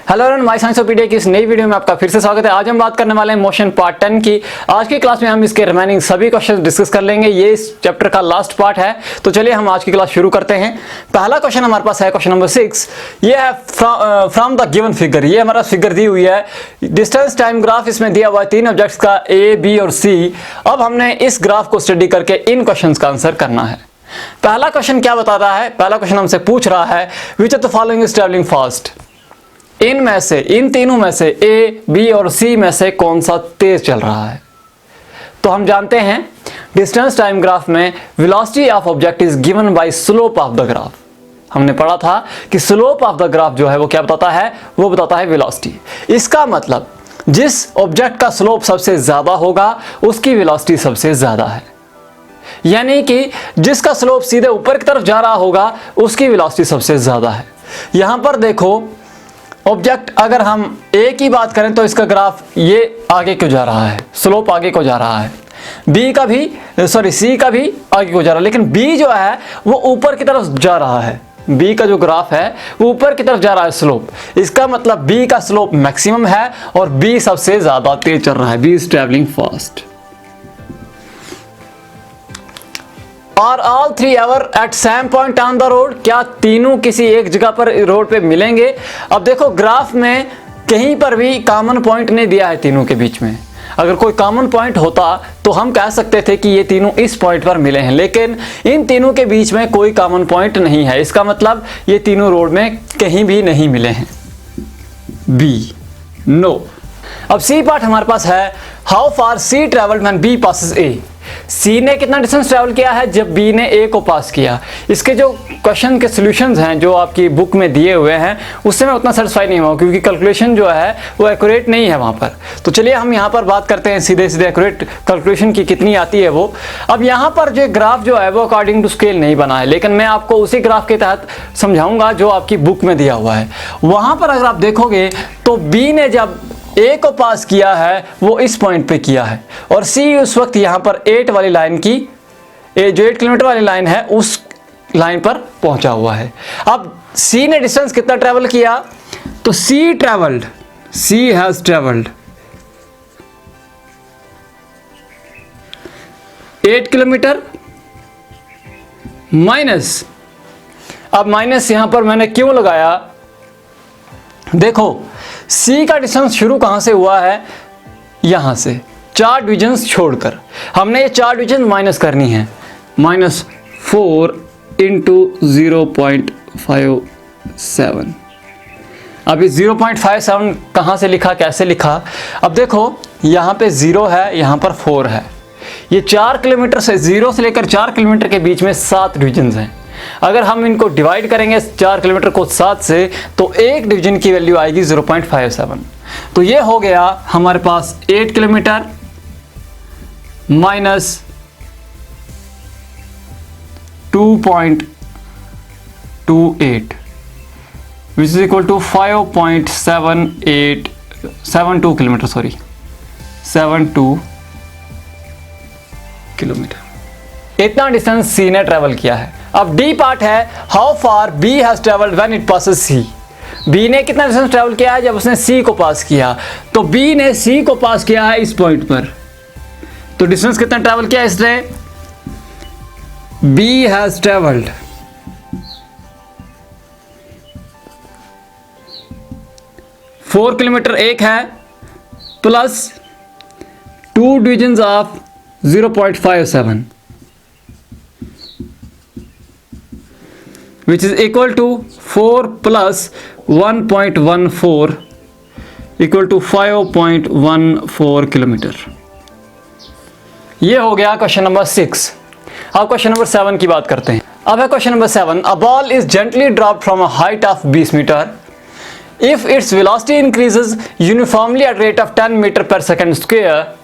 Hello everyone, my साइंसोपीडिया की इस नई वीडियो में आपका फिर से स्वागत है। आज हम बात करने वाले हैं मोशन पार्ट 10 की। आज की क्लास में हम इसके रिमेनिंग सभी क्वेश्चन डिस्कस कर लेंगे। ये इस चैप्टर का लास्ट पार्ट है, तो चलिए हम आज की क्लास शुरू करते हैं। पहला क्वेश्चन हमारे पास है क्वेश्चन नंबर 6। ये है फ्रॉम द गिवन फिगर। ये हमारा फिगर दी हुई है, डिस्टेंस टाइम ग्राफ इसमें दिया हुआ है 3 ऑब्जेक्ट्स का ए, बी और सी। अब हमने इस ग्राफ को स्टडी करके इन क्वेश्चन का आंसर करना है। पहला क्वेश्चन क्या बता रहा है? पहला क्वेश्चन हमसे पूछ रहा है which of the following is travelling fast. इनमें से, इन तीनों में से ए, बी और सी में से कौन सा तेज चल रहा है? तो हम जानते हैं डिस्टेंस टाइम ग्राफ में velocity of object is given by slope of the graph. हमने पढ़ा था कि स्लोप ऑफ द ग्राफ जो है वो क्या बताता है? वो बताता है वेलोसिटी। इसका मतलब जिस ऑब्जेक्ट का स्लोप सबसे ज्यादा होगा उसकी वेलोसिटी सबसे ज्यादा है, यानी कि जिसका स्लोप सीधे ऊपर की तरफ जा रहा होगा उसकी वेलोसिटी सबसे ज्यादा है। यहां पर देखो, ऑब्जेक्ट अगर हम ए की बात करें तो इसका ग्राफ ये आगे क्यों जा रहा है, स्लोप आगे को जा रहा है। बी का भी, सी का भी आगे को जा रहा है, लेकिन बी जो है वो ऊपर की तरफ जा रहा है। बी का जो ग्राफ है वो ऊपर की तरफ जा रहा है स्लोप। इसका मतलब बी का स्लोप मैक्सिमम है और बी सबसे ज्यादा तेज चल रहा है। B is travelling fast. Are all three ever at same point on the road? क्या तीनों किसी एक जगह पर रोड पे मिलेंगे? अब देखो, ग्राफ में कहीं पर भी कॉमन पॉइंट नहीं दिया है तीनों के बीच में। अगर कोई कॉमन पॉइंट होता तो हम कह सकते थे कि ये तीनों इस पॉइंट पर मिले हैं, लेकिन इन तीनों के बीच में कोई कॉमन पॉइंट नहीं है। इसका मतलब ये तीनों रोड में कहीं भी नहीं मिले हैं। B, no. अब सी पार्ट हमारे पास है, how far C travelled when B passes A. C ने कितना डिस्टेंस ट्रैवल किया है जब बी ने ए को पास किया। इसके जो क्वेश्चन के सॉल्यूशंस हैं जो आपकी बुक में दिए हुए हैं उससे मैं उतना सेटिस्फाई नहीं हुआ, क्योंकि कैलकुलेशन जो है वो एक्यूरेट नहीं है वहां पर। तो चलिए हम यहां पर बात करते हैं सीधे सीधे एक्यूरेट कैलकुलेशन की कितनी आती है वो। अब यहां पर जो ग्राफ जो है वो अकॉर्डिंग टू स्केल नहीं बना है, लेकिन मैं आपको उसी ग्राफ के तहत समझाऊंगा जो आपकी बुक में दिया हुआ है। वहां पर अगर आप देखोगे तो बी ने जब ए को पास किया है वो इस पॉइंट पे किया है, और सी उस वक्त यहां पर 8 वाली लाइन की, जो 8 किलोमीटर वाली लाइन है उस लाइन पर पहुंचा हुआ है। अब सी ने डिस्टेंस कितना ट्रेवल किया? तो सी हैज ट्रेवल्ड 8 किलोमीटर माइनस, अब माइनस यहां पर मैंने क्यों लगाया? देखो, सी का डिस्टेंस शुरू कहां से हुआ है? यहां से 4 डिविजन्स छोड़कर हमने ये 4 डिविजन माइनस करनी है। -4 इंटू 0.57। अब इस 0.57 कहां से लिखा, कैसे लिखा? अब देखो, यहां पे 0 है, यहां पर 4 है। ये 4 किलोमीटर से, 0 से लेकर 4 किलोमीटर के बीच में 7 डिविजन्स हैं। अगर हम इनको डिवाइड करेंगे 4 किलोमीटर को 7 से, तो एक डिवीजन की वैल्यू आएगी 0.57। तो ये हो गया हमारे पास 8 kilometre minus 2.28 which is equal to 5.72 kilometre, 72 kilometre. इतना डिस्टेंस सी ने ट्रेवल किया है। अब डी पार्ट है, how far B has travelled when it passes C. B ने कितना डिस्टेंस ट्रेवल किया है जब उसने सी को पास किया? तो बी ने सी को पास किया है इस पॉइंट पर, तो डिस्टेंस कितना ट्रेवल किया इसने? बी हैज ट्रेवल्ड 4 किलोमीटर एक है, plus 2 divisions of 0.57 which is equal to 4 plus 1.14 equal to 5.14 kilometre. ये हो गया क्वेश्चन नंबर 6। अब क्वेश्चन नंबर 7 की बात करते हैं। अब है question number 7, a ball is gently dropped from a height of 20 metre if its velocity increases uniformly at rate of 10 metre per second square,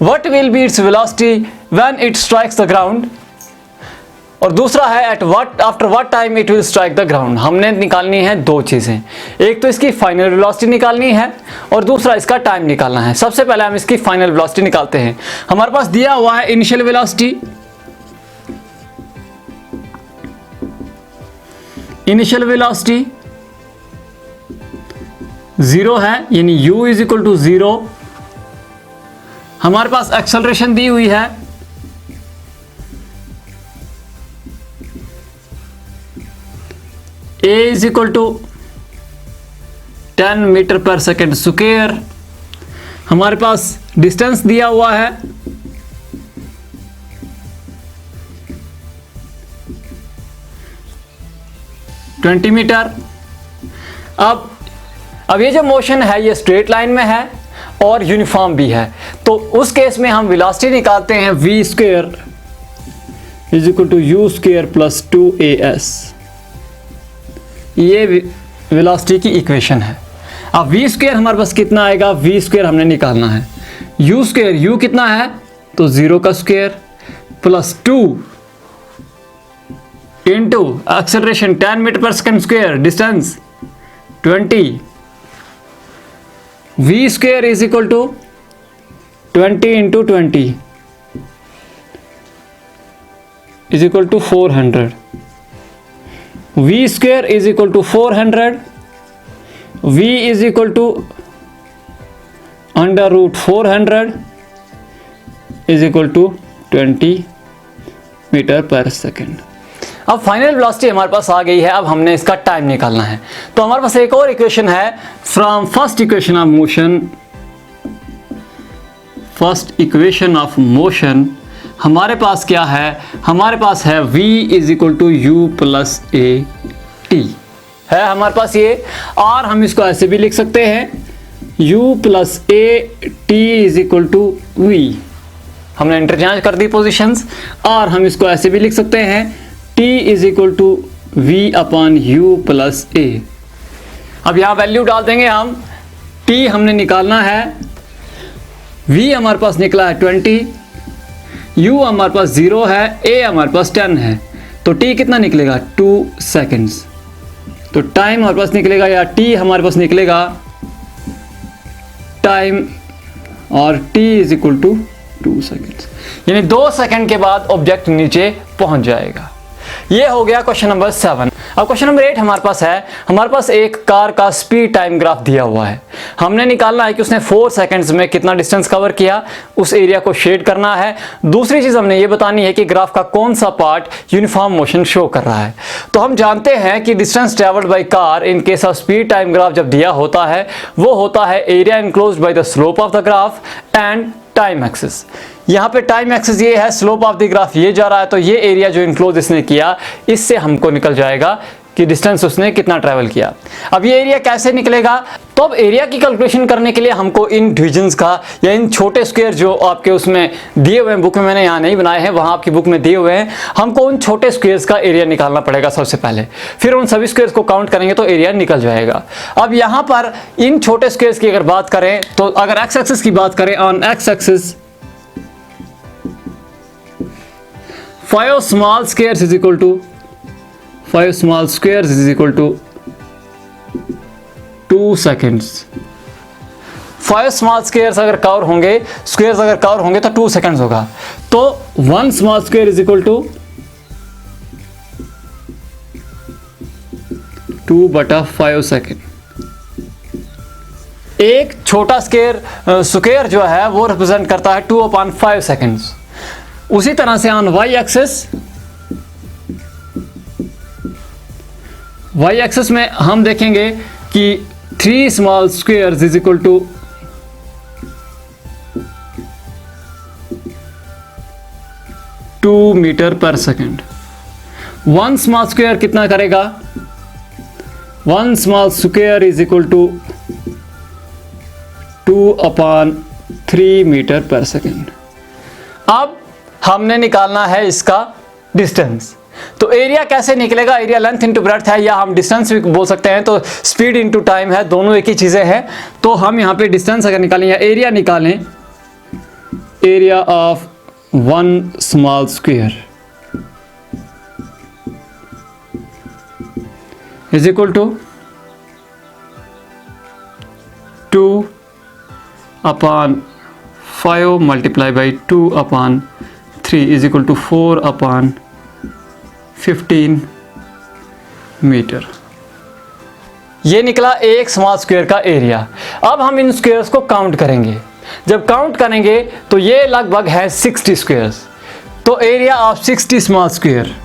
what will be its velocity when it strikes the ground. और दूसरा है after what time it will strike the ground. हमने निकालनी है दो चीजें, एक तो इसकी फाइनल वेलोसिटी निकालनी है और दूसरा इसका टाइम निकालना है। सबसे पहले हम इसकी फाइनल वेलोसिटी निकालते हैं। हमारे पास दिया हुआ है इनिशियल वेलोसिटी, 0 है, यानी u इज इक्वल टू 0। हमारे पास एक्सेलरेशन दी हुई है a is equal to 10 metre per second square. हमारे पास डिस्टेंस दिया हुआ है 20 मीटर। अब ये जो मोशन है ये स्ट्रेट लाइन में है और यूनिफॉर्म भी है, तो उस केस में हम वेलोसिटी निकालते हैं v square is equal to u square plus 2as। ये वेलोसिटी की इक्वेशन है। अब v स्क्वायर हमारे पास कितना आएगा, v स्क्वायर हमने निकालना है, u स्क्वायर, u कितना है तो 0 का square plus 2 into acceleration 10 metre per second square, distance 20, v square is equal to 20 into 20 is equal to 400। v square is equal to 400, v is equal to under root 400 is equal to 20 metre per second. अब final velocity हमारे पास आ गई है, अब हमने इसका time निकालना है। तो हमारे पास एक और इक्वेशन है from first equation of motion. First equation of motion हमारे पास क्या है, हमारे पास है v is equal to u plus a t है हमारे पास ये, और हम इसको ऐसे भी लिख सकते हैं u plus a t is equal to v. हमने इंटरचेंज कर दी पोजिशंस, और हम इसको ऐसे भी लिख सकते हैं t is equal to v upon u plus a. अब यहाँ वैल्यू डाल देंगे हम, t हमने निकालना है, v हमारे पास निकला है 20, u हमारे पास 0 है, a हमारे पास 10 है, तो t कितना निकलेगा 2 सेकेंड्स। तो टाइम हमारे पास निकलेगा, या t हमारे पास निकलेगा टाइम, और t is equal to 2 seconds, यानी 2 सेकेंड के बाद ऑब्जेक्ट नीचे पहुंच जाएगा। ये हो गया क्वेश्चन नंबर 7। अब क्वेश्चन नंबर 8 हमारे पास है, हमारे पास एक कार का स्पीड टाइम ग्राफ दिया हुआ है। हमने निकालना है कि उसने 4 सेकंड्स में कितना डिस्टेंस कवर किया, उस एरिया को शेड करना है। दूसरी चीज हमने ये बतानी है कि ग्राफ का कौन सा पार्ट यूनिफॉर्म मोशन शो कर रहा है। तो हम जानते हैं कि distance travelled by car in case of speed time graph जब दिया होता है वो होता है area enclosed by the slope of the graph and time axis. यहाँ पे टाइम एक्सिस ये है, स्लोप ऑफ द ग्राफ ये जा रहा है, तो ये एरिया जो इनक्लोज इसने किया इससे हमको निकल जाएगा कि डिस्टेंस उसने कितना ट्रैवल किया। अब ये एरिया कैसे निकलेगा, तो अब एरिया की कैलकुलेशन करने के लिए हमको इन डिविजन्स का या इन छोटे स्क्वायर जो आपके उसमें दिए हुए हैं, बुक में मैंने यहाँ नहीं बनाए हैं, वहाँ आपकी बुक में दिए हुए हैं, हमको उन छोटे स्क्वायर्स का एरिया निकालना पड़ेगा सबसे पहले, फिर उन सभी स्क्वायर्स को काउंट करेंगे तो एरिया निकल जाएगा। अब यहाँ पर इन छोटे स्क्वायर्स की अगर बात करें तो अगर एक्स एक्सिस की बात करें, on x axis 5 small squares is equal to 5 small squares is equal to 2 seconds। 5 small squares अगर कवर होंगे, स्क्वायर्स अगर कवर होंगे तो 2 seconds होगा। तो 1 small square is equal to 2/5 second. एक छोटा स्क्वायर जो है वो रिप्रेजेंट करता है 2/5 सेकेंड्स। उसी तरह से ऑन y एक्सिस में हम देखेंगे कि 3 small squares is equal to 2 metre per second. 1 small square कितना करेगा, 1 small square is equal to 2/3 metre per second. अब हमने निकालना है इसका डिस्टेंस। तो एरिया कैसे निकलेगा, एरिया लेंथ इंटू ब्रेड्थ है, या हम डिस्टेंस भी बोल सकते हैं, तो स्पीड इंटू टाइम है, दोनों एक ही चीजें हैं। तो हम यहाँ पे डिस्टेंस अगर निकालें या एरिया निकालें, area of 1 small square is equal to 2/5 multiply by 2/3 is equal to 4/15 metre. ये निकला एक स्मॉल स्क्वायर का एरिया। अब हम इन स्क्वायर्स को काउंट करेंगे। जब काउंट करेंगे तो ये लगभग है 60 स्क्वायर्स। तो area of 60 small square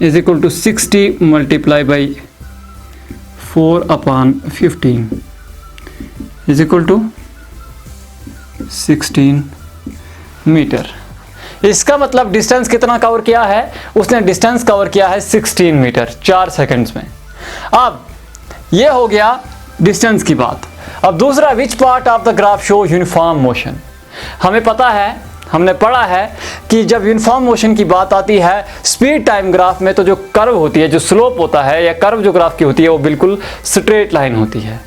is equal to 60 multiply by 4/15 is equal to 16 metre. इसका मतलब डिस्टेंस कितना कवर किया है? उसने डिस्टेंस कवर किया है 16 मीटर 4 सेकंड्स में। अब ये हो गया डिस्टेंस की बात। अब दूसरा, which part of the graph show uniform motion. हमें पता है, हमने पढ़ा है कि जब यूनिफॉर्म मोशन की बात आती है स्पीड टाइम ग्राफ में, तो जो कर्व होती है, जो स्लोप होता है या कर्व जो ग्राफ की होती है, वो बिल्कुल स्ट्रेट लाइन होती है।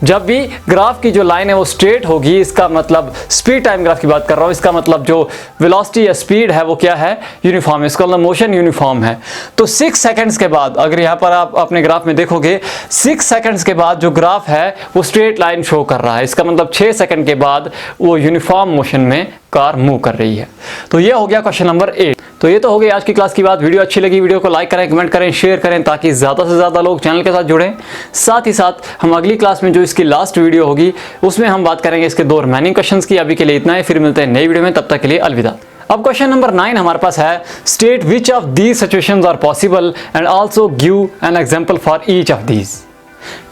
जब भी ग्राफ की जो लाइन है वो स्ट्रेट होगी, इसका मतलब स्पीड टाइम ग्राफ की बात कर रहा हूँ, इसका मतलब जो वेलोसिटी या स्पीड है वो क्या है? यूनिफॉर्म है। इसका मतलब मोशन यूनिफॉर्म है। तो 6 सेकंड्स के बाद, अगर यहाँ पर आप अपने ग्राफ में देखोगे, 6 सेकंड्स के बाद जो ग्राफ है वो स्ट्रेट लाइन शो कर रहा है। इसका मतलब 6 सेकंड के बाद वो यूनिफॉर्म मोशन में कार मूव कर रही है। तो ये हो गया क्वेश्चन नंबर 8। तो ये तो हो गई आज की क्लास की बात। वीडियो अच्छी लगी, वीडियो को लाइक करें, कमेंट करें, शेयर करें, ताकि ज़्यादा से ज़्यादा लोग चैनल के साथ जुड़ें। साथ ही साथ हम अगली क्लास में जो इसकी लास्ट वीडियो होगी उसमें हम बात करेंगे इसके 2 रिमेनिंग क्वेश्चंस की। अभी के लिए इतना ही, फिर मिलते हैं नई वीडियो में, तब तक के लिए अलविदा। अब क्वेश्चन नंबर 9 हमारे पास है, state which of these situations are possible and also give an example for each of these.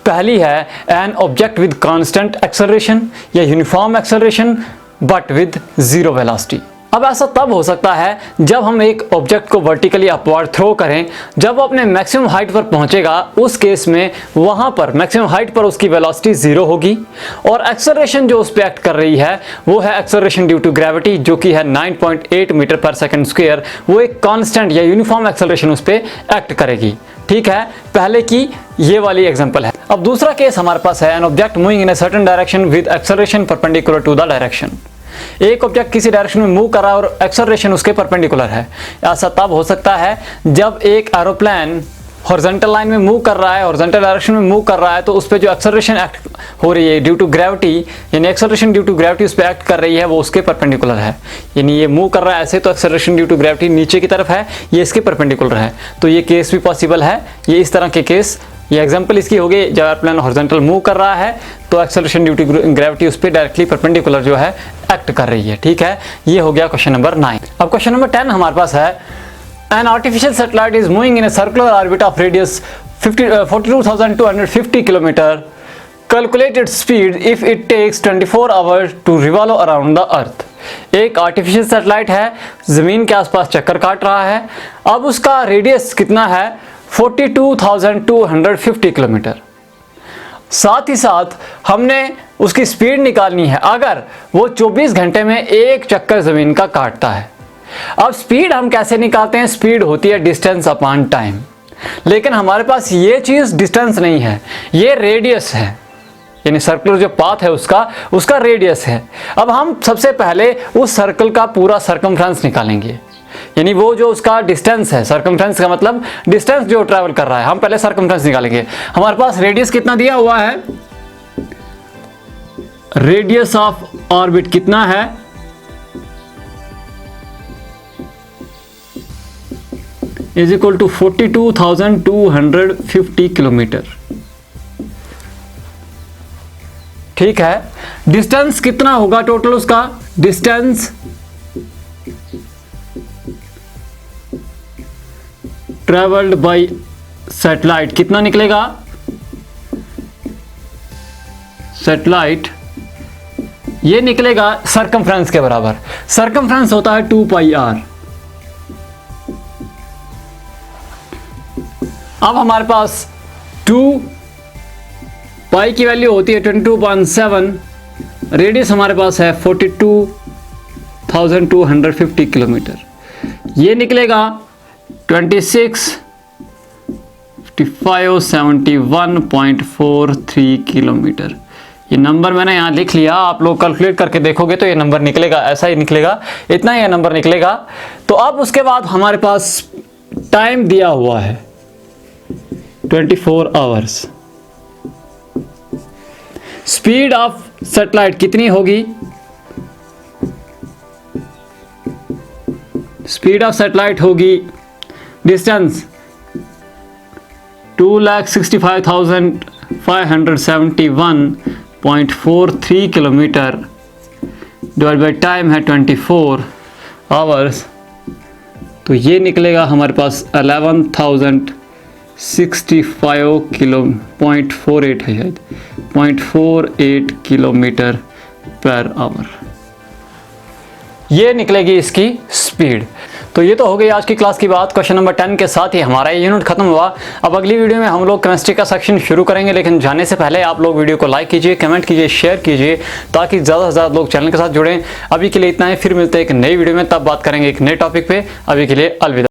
पहली है an object with constant acceleration या uniform acceleration but with zero velocity. अब ऐसा तब हो सकता है जब हम एक ऑब्जेक्ट को वर्टिकली अपवर्ड थ्रो करें। जब वो अपने मैक्सिमम हाइट पर पहुंचेगा, उस केस में वहां पर मैक्सिमम हाइट पर उसकी वेलोसिटी 0 होगी और एक्सेलरेशन जो उस पर एक्ट कर रही है वो है एक्सेलरेशन ड्यू टू ग्रेविटी, जो कि है 9.8 मीटर पर सेकंड स्क्वायर। वो एक कांस्टेंट या यूनिफॉर्म एक्सेलरेशन उस पर एक्ट करेगी। ठीक है, पहले की ये वाली एग्जांपल है। अब दूसरा केस हमारे पास है, an object moving in a certain direction with acceleration perpendicular to the direction. एक ऑब्जेक्ट किसी डायरेक्शन में मूव कर रहा है और एक्सेलरेशन उसके परपेंडिकुलर है। ऐसा तब हो सकता है जब एक एरोप्लेन हॉरिजॉन्टल लाइन में मूव कर रहा है, हॉरिजॉन्टल डायरेक्शन में मूव कर रहा है, तो उस पर जो एक्सेलरेशन एक्ट हो रही है ड्यू टू ग्रेविटी, यानी एक्सेलरेशन ड्यू टू ग्रेविटी उस पर एक्ट कर रही है, वो उसके परपेंडिकुलर है। यानी ये मूव कर रहा है ऐसे, तो एक्सेलरेशन ड्यू टू ग्रेविटी नीचे की तरफ है, ये इसके परपेंडिकुलर है। तो ये केस भी पॉसिबल है। ये इस तरह के केस, ये एग्जांपल इसकी हो गई, जब एयरप्लेन हॉरिजॉन्टल मूव कर रहा है तो एक्सेलरेशन ड्यू टू ग्रेविटी उस पर डायरेक्टली परपेंडिकुलर जो है एक्ट कर रही है। ठीक है, ये हो गया क्वेश्चन नंबर 9। अब क्वेश्चन नंबर 10 हमारे पास है, an artificial satellite is moving in a circular orbit of radius 42,250 kilometre. Calculated speed if it takes 24 hours to revolve around the earth. एक आर्टिफिशियल सैटेलाइट है, जमीन के आसपास चक्कर काट रहा है। अब उसका रेडियस कितना है? 42,250 किलोमीटर। साथ ही साथ हमने उसकी स्पीड निकालनी है अगर वो 24 घंटे में एक चक्कर जमीन का काटता है। अब स्पीड हम कैसे निकालते हैं? स्पीड होती है डिस्टेंस अपॉन टाइम, लेकिन हमारे पास ये चीज डिस्टेंस नहीं है, ये रेडियस है, यानी सर्कुलर जो पाथ है उसका रेडियस है। अब हम सबसे पहले उस सर्कल का पूरा सर्कमफ्रेंस निकालेंगे, यानी वो जो उसका डिस्टेंस है, सर्कमफ्रेंस का मतलब डिस्टेंस जो ट्रैवल कर रहा है, हम पहले सर्कमफ्रेंस निकालेंगे। हमारे पास रेडियस कितना दिया हुआ है? रेडियस ऑफ ऑर्बिट कितना है? Is equal to 42,250 kilometre. ठीक है, डिस्टेंस कितना होगा टोटल उसका? डिस्टेंस ट्रेवल्ड बाय सैटेलाइट कितना निकलेगा? सैटेलाइट ये निकलेगा सर्कमफ्रेंस के बराबर। सर्कमफ्रेंस होता है 2πr। अब हमारे पास 2π की वैल्यू होती है 22.7, रेडियस हमारे पास है 42,250 किलोमीटर। ये निकलेगा 26,55,71.43 किलोमीटर। ये नंबर मैंने यहाँ लिख लिया, आप लोग कैलकुलेट करके देखोगे तो ये नंबर निकलेगा, ऐसा ही निकलेगा, इतना ही नंबर निकलेगा। तो अब उसके बाद हमारे पास टाइम दिया हुआ है 24 आवर्स। स्पीड ऑफ सैटेलाइट कितनी होगी? स्पीड ऑफ सैटेलाइट होगी distance 2,65,571.43 kilometre divide by time है 24 आवर्स, तो ये निकलेगा हमारे पास 11,065 किलो 0.48 है शायद 0.48 किलोमीटर पर आवर, ये निकलेगी इसकी स्पीड। तो ये तो हो गई आज की क्लास की बात। क्वेश्चन नंबर 10 के साथ ही हमारा ये यूनिट खत्म हुआ। अब अगली वीडियो में हम लोग केमिस्ट्री का सेक्शन शुरू करेंगे, लेकिन जाने से पहले आप लोग वीडियो को लाइक कीजिए, कमेंट कीजिए, शेयर कीजिए, ताकि ज़्यादा से ज़्यादा लोग चैनल के साथ जुड़ें। अभी के लिए इतना है, फिर मिलते हैं एक नई वीडियो में, तब बात करेंगे एक नए टॉपिक पे। अभी के लिए अलविदा।